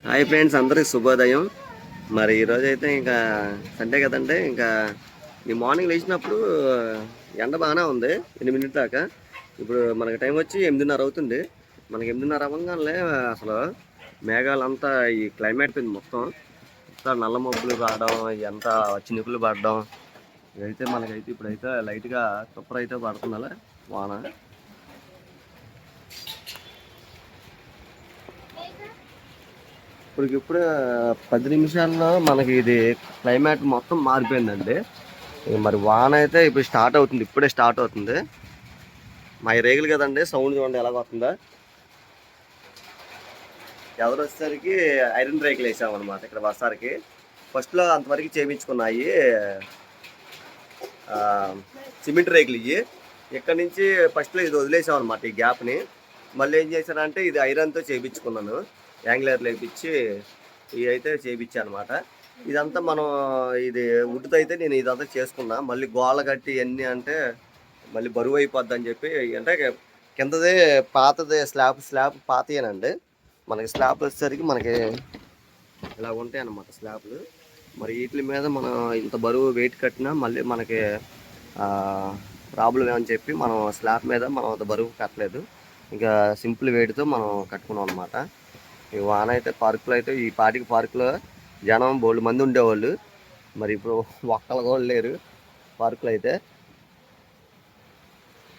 Hi friends, అందరికి శుభోదయం. మరి ఈరోజు అయితే ఇంకా సండే కదంటే ఇంకా ఈ మార్నింగ్ లేచినప్పుడు ఎండ బాగానే ఉంది 8 దాకా. ఇప్పుడు మనకి టైం వచ్చి 8:30 అవుతుంది. మనకి 8:30 అవ్వగానే అసలు మేఘాలంతా ఈ క్లైమేట్ మీద మొత్తం అంతా నల్ల మబ్బులు రావడం, ఎంత చినుకులు పడడం. ఇదైతే మనకైతే ఇప్పుడైతే లైట్గా తుప్పర అయితే పడుతుందా వాన. ఇప్పుడు 10 నిమిషాల్లో మనకి ఇది క్లైమేట్ మొత్తం మారిపోయిందండి. మరి వాన అయితే ఇప్పుడు స్టార్ట్ అవుతుంది, ఇప్పుడే స్టార్ట్ అవుతుంది. మా రేగులు కదండి, సౌండ్ చూడండి ఎలా వస్తుందా. ఎవరు వచ్చేసరికి ఐరన్ రేకులు వేసామన్నమాట ఇక్కడ వర్షానికి. ఫస్ట్లో అంతవరకు చేయించుకున్నాయి సిమెంట్ రేకులు. ఇవి ఇక్కడ నుంచి ఫస్ట్లో ఇది వదిలేసామన్నమాట ఈ గ్యాప్ని. మళ్ళీ ఏం చేశానంటే ఇది ఐరన్తో చేయించుకున్నాను, యాంగ్లర్లు వేయించి ఇవి అయితే చేయించాను అనమాట. ఇదంతా మనం ఇది వుడ్తో అయితే నేను ఇదంతా చేసుకున్నా. మళ్ళీ గోళ్ళ కట్టి ఇవన్నీ అంటే మళ్ళీ బరువు అయిపోద్ది అని చెప్పి, అంటే కిందదే పాతదే స్లాబ్ పాతయేనండి. మనకి స్లాబ్లు వచ్చేసరికి మనకి ఇలా ఉంటాయి అన్నమాట స్లాబ్లు. మరి వీటి మీద మనం ఇంత బరువు వెయిట్ కట్టినా మళ్ళీ మనకి ప్రాబ్లం ఏమని చెప్పి మనం స్లాబ్ మీద మనం అంత బరువు కట్టలేదు, ఇంకా సింపుల్ వెయిట్తో మనం కట్టుకున్నాం అనమాట. ఈ వాన అయితే పార్కులో అయితే ఈ పాటికి పార్కులో జనం బోల్డ్ మంది ఉండేవాళ్ళు. మరి ఇప్పుడు ఒక్కళ్ళు కూడా లేరు పార్కులో అయితే.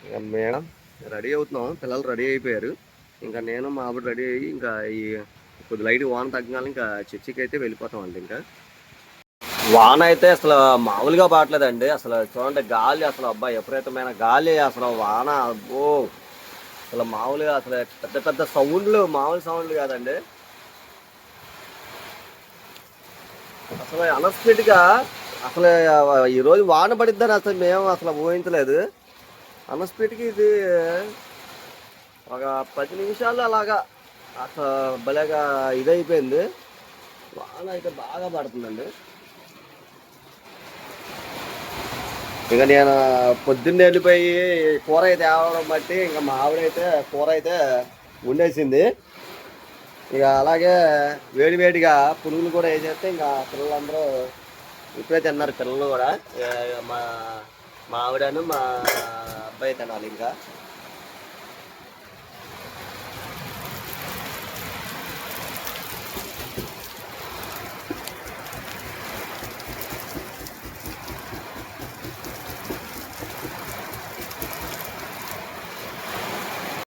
ఇక మేడం రెడీ అవుతున్నాం, పిల్లలు రెడీ అయిపోయారు. ఇంకా నేను మా ఆవిడ రెడీ అయ్యి ఇంకా ఈ కొద్ది లైట్ వాన తగ్గాలి, ఇంకా చర్చికి అయితే వెళ్ళిపోతాం అండి. ఇంకా వాన అయితే అసలు మామూలుగా పడలేదండి. అసలు చూడండి గాలి, అసలు అబ్బా విపరీతమైన గాలి, అసలు వాన అబ్బో అసలు మామూలుగా అసలు పెద్ద పెద్ద సౌండ్లు, మామూలు సౌండ్లు కాదండి. అసలు అన్ఎక్స్పెక్టెడ్గా అసలు ఈరోజు వాన పడిద్దని అసలు మేము అసలు ఊహించలేదు. అన్ఎక్స్పెక్టెడ్గా ఇది ఒక 10 నిమిషాలు అలాగా అసలు భలేగా ఇదైపోయింది. వాన అయితే బాగా పడుతుందండి. ఇంకా నేను పొద్దున్నే వెళ్ళిపోయి కూర అయితే తేవడం బట్టి ఇంకా మా ఆవిడైతే కూర అయితే వండేసింది. ఇక అలాగే వేడివేడిగా పునుగులు కూడా వేసేస్తే ఇంకా పిల్లలందరూ ఇప్పుడే తిన్నారు. పిల్లలు కూడా మా ఆవిడను మా అబ్బాయి తినాలి ఇంకా.